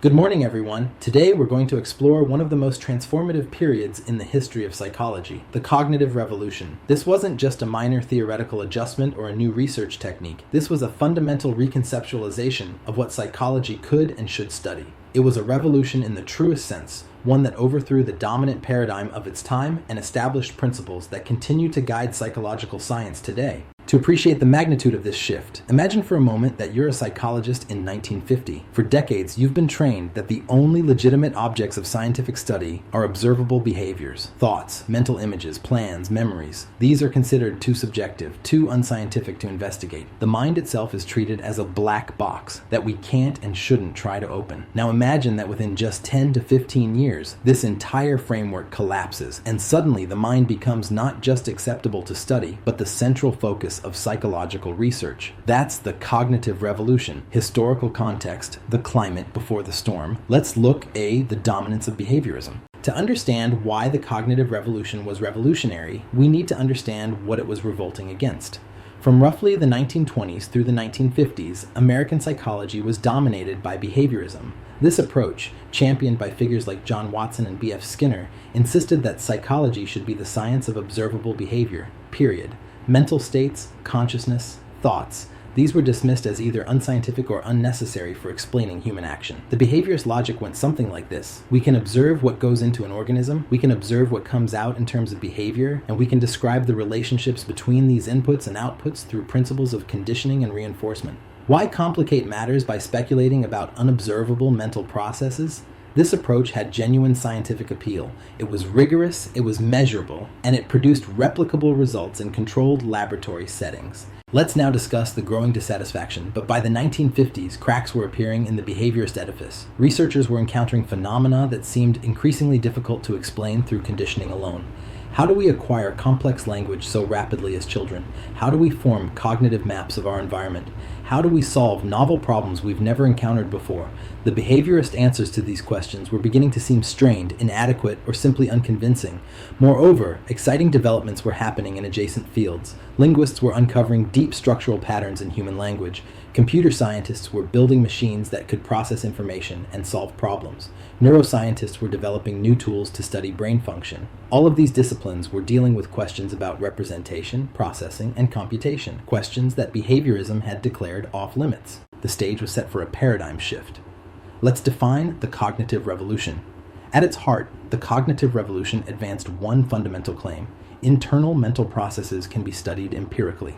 Good morning, everyone. Today we're going to explore one of the most transformative periods in the history of psychology, the cognitive revolution. This wasn't just a minor theoretical adjustment or a new research technique. This was a fundamental reconceptualization of what psychology could and should study. It was a revolution in the truest sense, one that overthrew the dominant paradigm of its time and established principles that continue to guide psychological science today. To appreciate the magnitude of this shift, imagine for a moment that you're a psychologist in 1950. For decades, you've been trained that the only legitimate objects of scientific study are observable behaviors, thoughts, mental images, plans, memories. These are considered too subjective, too unscientific to investigate. The mind itself is treated as a black box that we can't and shouldn't try to open. Now imagine that within just 10 to 15 years, this entire framework collapses, and suddenly the mind becomes not just acceptable to study, but the central focus of psychological research. That's the cognitive revolution. Historical context, the climate before the storm. Let's look at the dominance of behaviorism. To understand why the cognitive revolution was revolutionary, we need to understand what it was revolting against. From roughly the 1920s through the 1950s, American psychology was dominated by behaviorism. This approach, championed by figures like John Watson and B.F. Skinner, insisted that psychology should be the science of observable behavior, period. Mental states, consciousness, thoughts, these were dismissed as either unscientific or unnecessary for explaining human action. The behaviorist logic went something like this. We can observe what goes into an organism, we can observe what comes out in terms of behavior, and we can describe the relationships between these inputs and outputs through principles of conditioning and reinforcement. Why complicate matters by speculating about unobservable mental processes? This approach had genuine scientific appeal. It was rigorous, it was measurable, and it produced replicable results in controlled laboratory settings. Let's now discuss the growing dissatisfaction, but by the 1950s, cracks were appearing in the behaviorist edifice. Researchers were encountering phenomena that seemed increasingly difficult to explain through conditioning alone. How do we acquire complex language so rapidly as children? How do we form cognitive maps of our environment? How do we solve novel problems we've never encountered before? The behaviorist answers to these questions were beginning to seem strained, inadequate, or simply unconvincing. Moreover, exciting developments were happening in adjacent fields. Linguists were uncovering deep structural patterns in human language. Computer scientists were building machines that could process information and solve problems. Neuroscientists were developing new tools to study brain function. All of these disciplines were dealing with questions about representation, processing, and computation, questions that behaviorism had declared off limits. The stage was set for a paradigm shift. Let's define the cognitive revolution. At its heart, the cognitive revolution advanced one fundamental claim: internal mental processes can be studied empirically.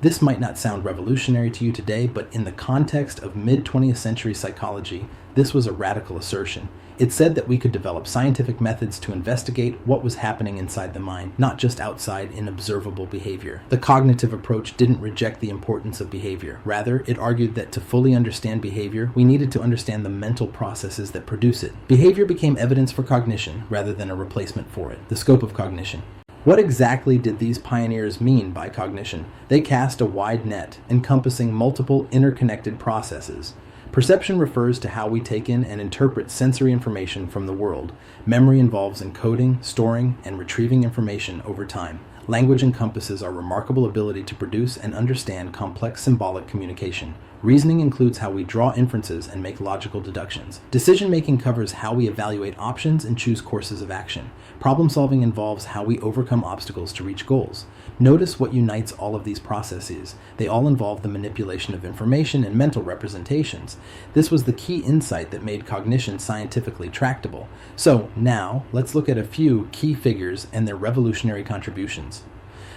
This might not sound revolutionary to you today, but in the context of mid-20th century psychology, this was a radical assertion. It said that we could develop scientific methods to investigate what was happening inside the mind, not just outside in observable behavior. The cognitive approach didn't reject the importance of behavior. Rather, it argued that to fully understand behavior, we needed to understand the mental processes that produce it. Behavior became evidence for cognition rather than a replacement for it. The scope of cognition. What exactly did these pioneers mean by cognition? They cast a wide net, encompassing multiple interconnected processes. Perception refers to how we take in and interpret sensory information from the world. Memory involves encoding, storing, and retrieving information over time. Language encompasses our remarkable ability to produce and understand complex symbolic communication. Reasoning includes how we draw inferences and make logical deductions. Decision-making covers how we evaluate options and choose courses of action. Problem-solving involves how we overcome obstacles to reach goals. Notice what unites all of these processes. They all involve the manipulation of information and mental representations. This was the key insight that made cognition scientifically tractable. So now, let's look at a few key figures and their revolutionary contributions.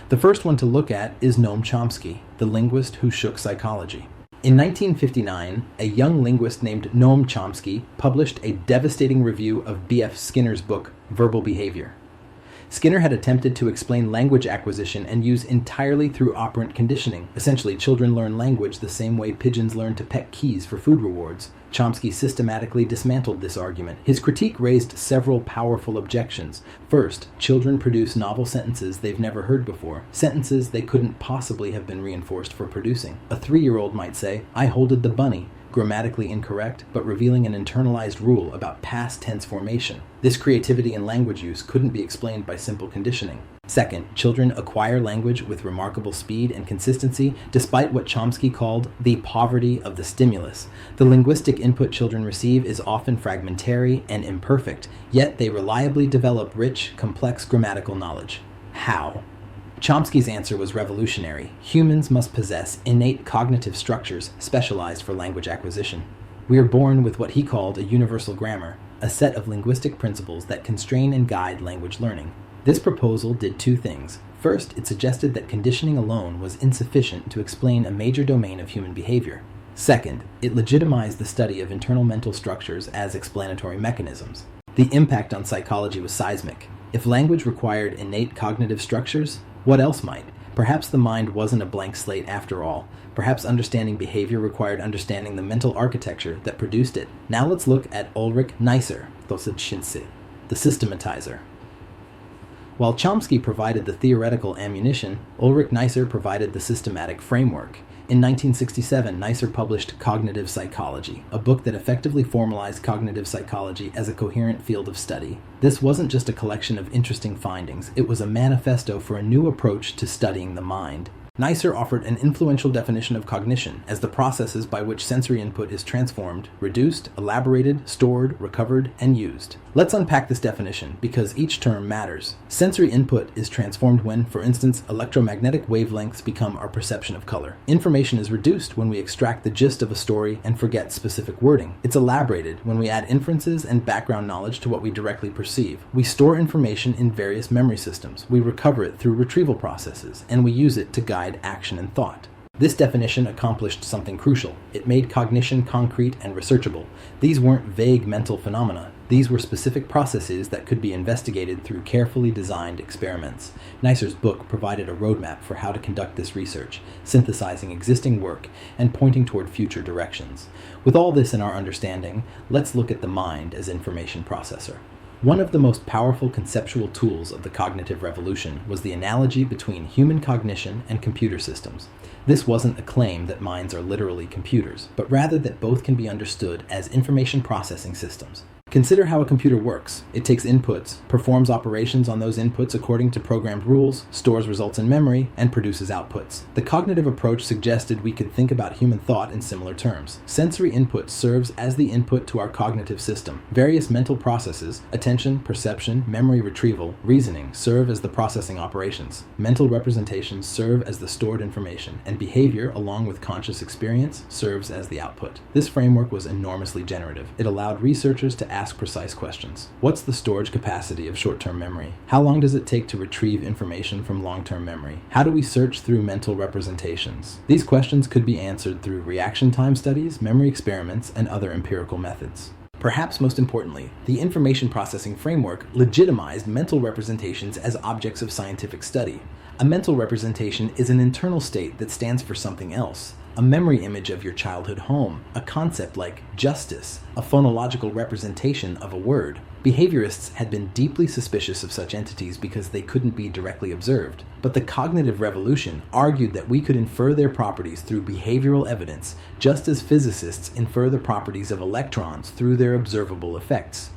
The first one to look at is Noam Chomsky, the linguist who shook psychology. In 1959, a young linguist named Noam Chomsky published a devastating review of B.F. Skinner's book, Verbal Behavior. Skinner had attempted to explain language acquisition and use entirely through operant conditioning. Essentially, children learn language the same way pigeons learn to peck keys for food rewards. Chomsky systematically dismantled this argument. His critique raised several powerful objections. First, children produce novel sentences they've never heard before, sentences they couldn't possibly have been reinforced for producing. A 3-year-old might say, "I holded the bunny." grammatically incorrect, but revealing an internalized rule about past tense formation. This creativity in language use couldn't be explained by simple conditioning. Second, children acquire language with remarkable speed and consistency, despite what Chomsky called the poverty of the stimulus. The linguistic input children receive is often fragmentary and imperfect, yet they reliably develop rich, complex grammatical knowledge. How? Chomsky's answer was revolutionary. Humans must possess innate cognitive structures specialized for language acquisition. We are born with what he called a universal grammar, a set of linguistic principles that constrain and guide language learning. This proposal did two things. First, it suggested that conditioning alone was insufficient to explain a major domain of human behavior. Second, it legitimized the study of internal mental structures as explanatory mechanisms. The impact on psychology was seismic. If language required innate cognitive structures, what else might? Perhaps the mind wasn't a blank slate after all. Perhaps understanding behavior required understanding the mental architecture that produced it. Now let's look at Ulrich Neisser, the systematizer. While Chomsky provided the theoretical ammunition, Ulrich Neisser provided the systematic framework. In 1967, Neisser published Cognitive Psychology, a book that effectively formalized cognitive psychology as a coherent field of study. This wasn't just a collection of interesting findings, it was a manifesto for a new approach to studying the mind. Neisser offered an influential definition of cognition as the processes by which sensory input is transformed, reduced, elaborated, stored, recovered, and used. Let's unpack this definition, because each term matters. Sensory input is transformed when, for instance, electromagnetic wavelengths become our perception of color. Information is reduced when we extract the gist of a story and forget specific wording. It's elaborated when we add inferences and background knowledge to what we directly perceive. We store information in various memory systems. We recover it through retrieval processes, and we use it to guide action and thought. This definition accomplished something crucial. It made cognition concrete and researchable. These weren't vague mental phenomena. These were specific processes that could be investigated through carefully designed experiments. Neisser's book provided a roadmap for how to conduct this research, synthesizing existing work and pointing toward future directions. With all this in our understanding, let's look at the mind as information processor. One of the most powerful conceptual tools of the cognitive revolution was the analogy between human cognition and computer systems. This wasn't a claim that minds are literally computers, but rather that both can be understood as information processing systems. Consider how a computer works. It takes inputs, performs operations on those inputs according to programmed rules, stores results in memory, and produces outputs. The cognitive approach suggested we could think about human thought in similar terms. Sensory input serves as the input to our cognitive system. Various mental processes, attention, perception, memory retrieval, reasoning, serve as the processing operations. Mental representations serve as the stored information, and behavior, along with conscious experience, serves as the output. This framework was enormously generative. It allowed researchers to ask precise questions. What's the storage capacity of short-term memory? How long does it take to retrieve information from long-term memory? How do we search through mental representations? These questions could be answered through reaction time studies, memory experiments, and other empirical methods. Perhaps most importantly, the information processing framework legitimized mental representations as objects of scientific study. A mental representation is an internal state that stands for something else. A memory image of your childhood home, a concept like justice, a phonological representation of a word. Behaviorists had been deeply suspicious of such entities because they couldn't be directly observed. But the cognitive revolution argued that we could infer their properties through behavioral evidence, just as physicists infer the properties of electrons through their observable effects.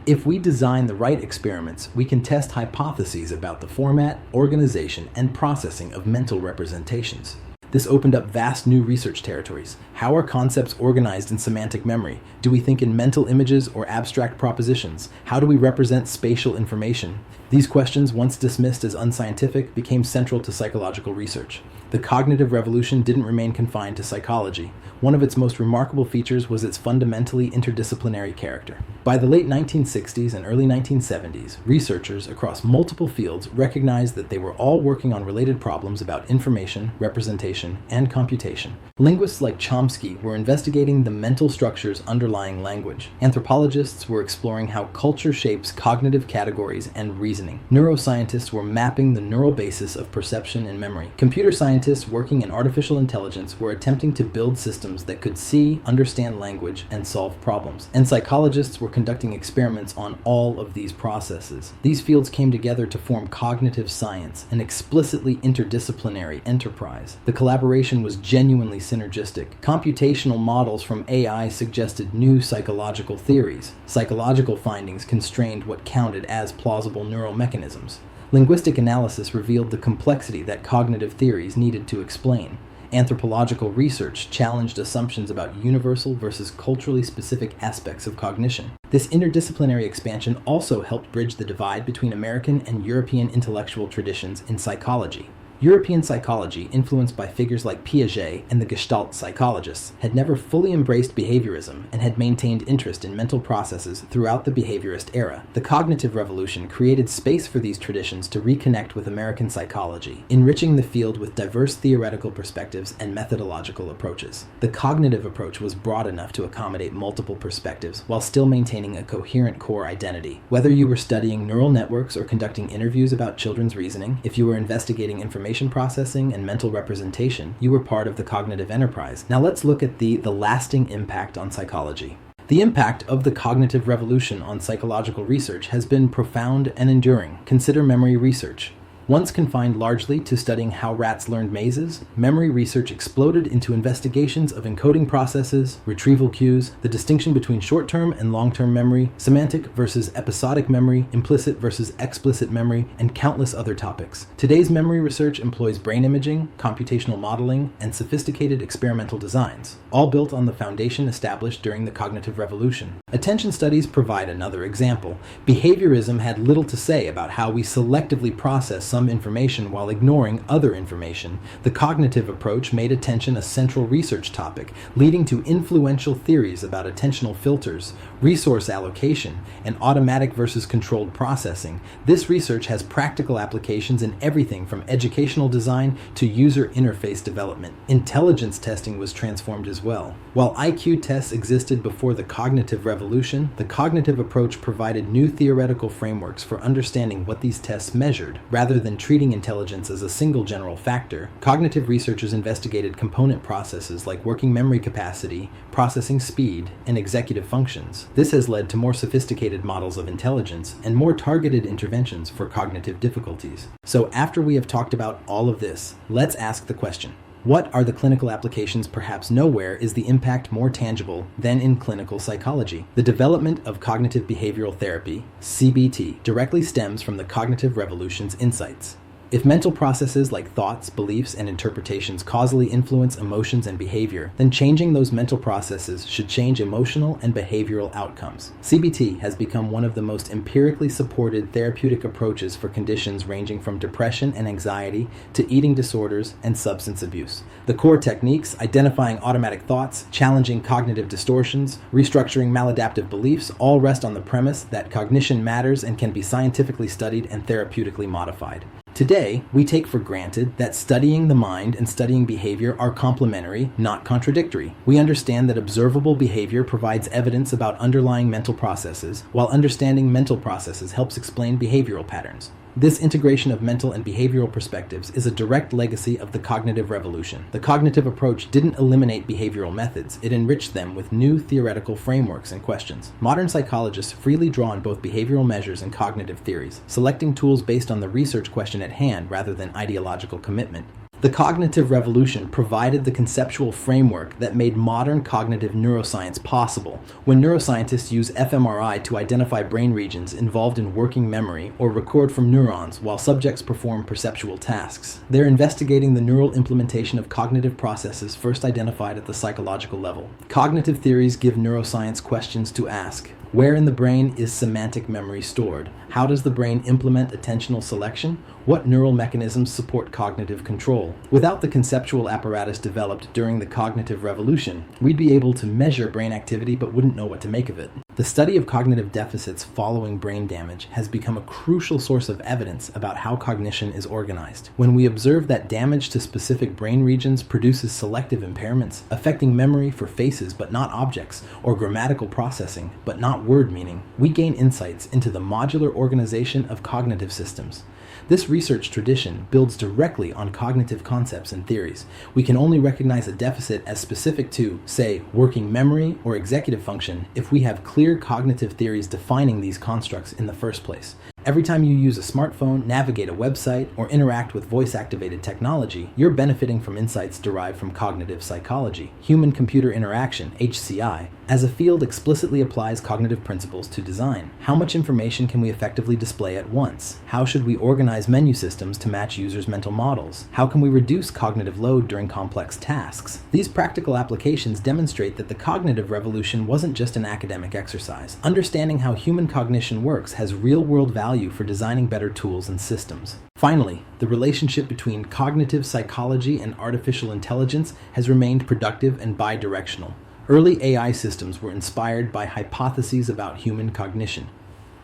If we design the right experiments, we can test hypotheses about the format, organization, and processing of mental representations. This opened up vast new research territories. How are concepts organized in semantic memory? Do we think in mental images or abstract propositions? How do we represent spatial information? These questions, once dismissed as unscientific, became central to psychological research. The cognitive revolution didn't remain confined to psychology. One of its most remarkable features was its fundamentally interdisciplinary character. By the late 1960s and early 1970s, researchers across multiple fields recognized that they were all working on related problems about information, representation, and computation. Linguists like Chomsky were investigating the mental structures underlying language. Anthropologists were exploring how culture shapes cognitive categories and reasoning. Neuroscientists were mapping the neural basis of perception and memory. Computer scientists working in artificial intelligence were attempting to build systems that could see, understand language, and solve problems. And psychologists were conducting experiments on all of these processes. These fields came together to form cognitive science, an explicitly interdisciplinary enterprise. The collaboration was genuinely synergistic. Computational models from AI suggested new psychological theories. Psychological findings constrained what counted as plausible neural mechanisms. Linguistic analysis revealed the complexity that cognitive theories needed to explain. Anthropological research challenged assumptions about universal versus culturally specific aspects of cognition. This interdisciplinary expansion also helped bridge the divide between American and European intellectual traditions in psychology. European psychology, influenced by figures like Piaget and the Gestalt psychologists, had never fully embraced behaviorism and had maintained interest in mental processes throughout the behaviorist era. The cognitive revolution created space for these traditions to reconnect with American psychology, enriching the field with diverse theoretical perspectives and methodological approaches. The cognitive approach was broad enough to accommodate multiple perspectives while still maintaining a coherent core identity. Whether you were studying neural networks or conducting interviews about children's reasoning, if you were investigating information processing and mental representation, you were part of the cognitive enterprise. Now let's look at the lasting impact on psychology. The impact of the cognitive revolution on psychological research has been profound and enduring. Consider memory research. Once confined largely to studying how rats learned mazes, memory research exploded into investigations of encoding processes, retrieval cues, the distinction between short-term and long-term memory, semantic versus episodic memory, implicit versus explicit memory, and countless other topics. Today's memory research employs brain imaging, computational modeling, and sophisticated experimental designs, all built on the foundation established during the cognitive revolution. Attention studies provide another example. Behaviorism had little to say about how we selectively process some information while ignoring other information. The cognitive approach made attention a central research topic, leading to influential theories about attentional filters, resource allocation, and automatic versus controlled processing. This research has practical applications in everything from educational design to user interface development. Intelligence testing was transformed as well. While IQ tests existed before the cognitive revolution, the cognitive approach provided new theoretical frameworks for understanding what these tests measured. Rather than treating intelligence as a single general factor, cognitive researchers investigated component processes like working memory capacity, processing speed, and executive functions. This has led to more sophisticated models of intelligence and more targeted interventions for cognitive difficulties. So after we have talked about all of this, let's ask the question: what are the clinical applications? Perhaps nowhere is the impact more tangible than in clinical psychology. The development of cognitive behavioral therapy, CBT, directly stems from the cognitive revolution's insights. If mental processes like thoughts, beliefs, and interpretations causally influence emotions and behavior, then changing those mental processes should change emotional and behavioral outcomes. CBT has become one of the most empirically supported therapeutic approaches for conditions ranging from depression and anxiety to eating disorders and substance abuse. The core techniques, identifying automatic thoughts, challenging cognitive distortions, restructuring maladaptive beliefs, all rest on the premise that cognition matters and can be scientifically studied and therapeutically modified. Today, we take for granted that studying the mind and studying behavior are complementary, not contradictory. We understand that observable behavior provides evidence about underlying mental processes, while understanding mental processes helps explain behavioral patterns. This integration of mental and behavioral perspectives is a direct legacy of the cognitive revolution. The cognitive approach didn't eliminate behavioral methods, it enriched them with new theoretical frameworks and questions. Modern psychologists freely draw on both behavioral measures and cognitive theories, selecting tools based on the research question at hand rather than ideological commitment. The cognitive revolution provided the conceptual framework that made modern cognitive neuroscience possible. When neuroscientists use fMRI to identify brain regions involved in working memory or record from neurons while subjects perform perceptual tasks, they're investigating the neural implementation of cognitive processes first identified at the psychological level. Cognitive theories give neuroscience questions to ask. Where in the brain is semantic memory stored? How does the brain implement attentional selection? What neural mechanisms support cognitive control? Without the conceptual apparatus developed during the cognitive revolution, we'd be able to measure brain activity but wouldn't know what to make of it. The study of cognitive deficits following brain damage has become a crucial source of evidence about how cognition is organized. When we observe that damage to specific brain regions produces selective impairments, affecting memory for faces but not objects, or grammatical processing but not word meaning, we gain insights into the modular organization of cognitive systems. This research tradition builds directly on cognitive concepts and theories. We can only recognize a deficit as specific to, say, working memory or executive function if we have clear cognitive theories defining these constructs in the first place. Every time you use a smartphone, navigate a website, or interact with voice-activated technology, you're benefiting from insights derived from cognitive psychology. Human-computer interaction, HCI, as a field explicitly applies cognitive principles to design. How much information can we effectively display at once? How should we organize menu systems to match users' mental models? How can we reduce cognitive load during complex tasks? These practical applications demonstrate that the cognitive revolution wasn't just an academic exercise. Understanding how human cognition works has real-world value for designing better tools and systems. Finally, the relationship between cognitive psychology and artificial intelligence has remained productive and bidirectional. Early AI systems were inspired by hypotheses about human cognition.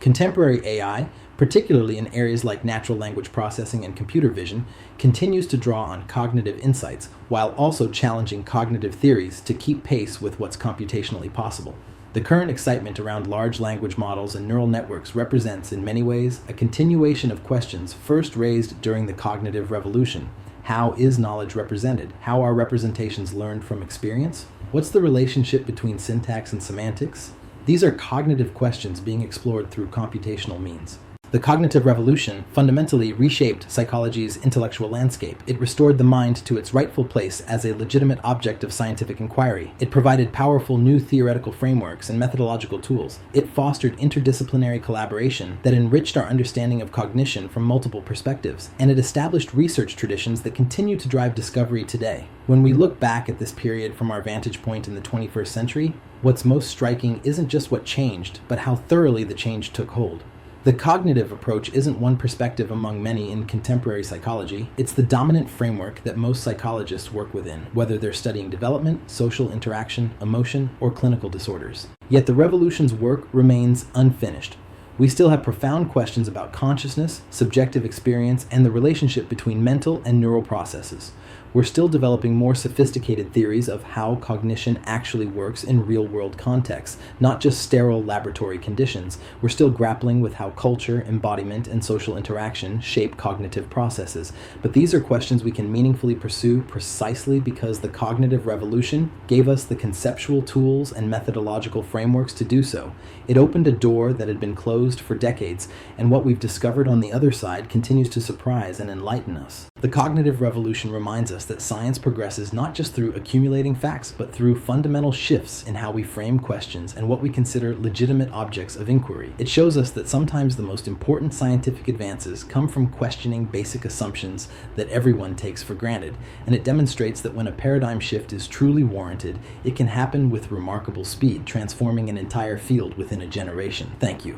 Contemporary AI, particularly in areas like natural language processing and computer vision, continues to draw on cognitive insights while also challenging cognitive theories to keep pace with what's computationally possible. The current excitement around large language models and neural networks represents, in many ways, a continuation of questions first raised during the cognitive revolution. How is knowledge represented? How are representations learned from experience? What's the relationship between syntax and semantics? These are cognitive questions being explored through computational means. The cognitive revolution fundamentally reshaped psychology's intellectual landscape. It restored the mind to its rightful place as a legitimate object of scientific inquiry. It provided powerful new theoretical frameworks and methodological tools. It fostered interdisciplinary collaboration that enriched our understanding of cognition from multiple perspectives. And it established research traditions that continue to drive discovery today. When we look back at this period from our vantage point in the 21st century, what's most striking isn't just what changed, but how thoroughly the change took hold. The cognitive approach isn't one perspective among many in contemporary psychology. It's the dominant framework that most psychologists work within, whether they're studying development, social interaction, emotion, or clinical disorders. Yet the revolution's work remains unfinished. We still have profound questions about consciousness, subjective experience, and the relationship between mental and neural processes. We're still developing more sophisticated theories of how cognition actually works in real-world contexts, not just sterile laboratory conditions. We're still grappling with how culture, embodiment, and social interaction shape cognitive processes. But these are questions we can meaningfully pursue precisely because the cognitive revolution gave us the conceptual tools and methodological frameworks to do so. It opened a door that had been closed for decades, and what we've discovered on the other side continues to surprise and enlighten us. The cognitive revolution reminds us that science progresses not just through accumulating facts, but through fundamental shifts in how we frame questions and what we consider legitimate objects of inquiry. It shows us that sometimes the most important scientific advances come from questioning basic assumptions that everyone takes for granted, and it demonstrates that when a paradigm shift is truly warranted, it can happen with remarkable speed, transforming an entire field within a generation. Thank you.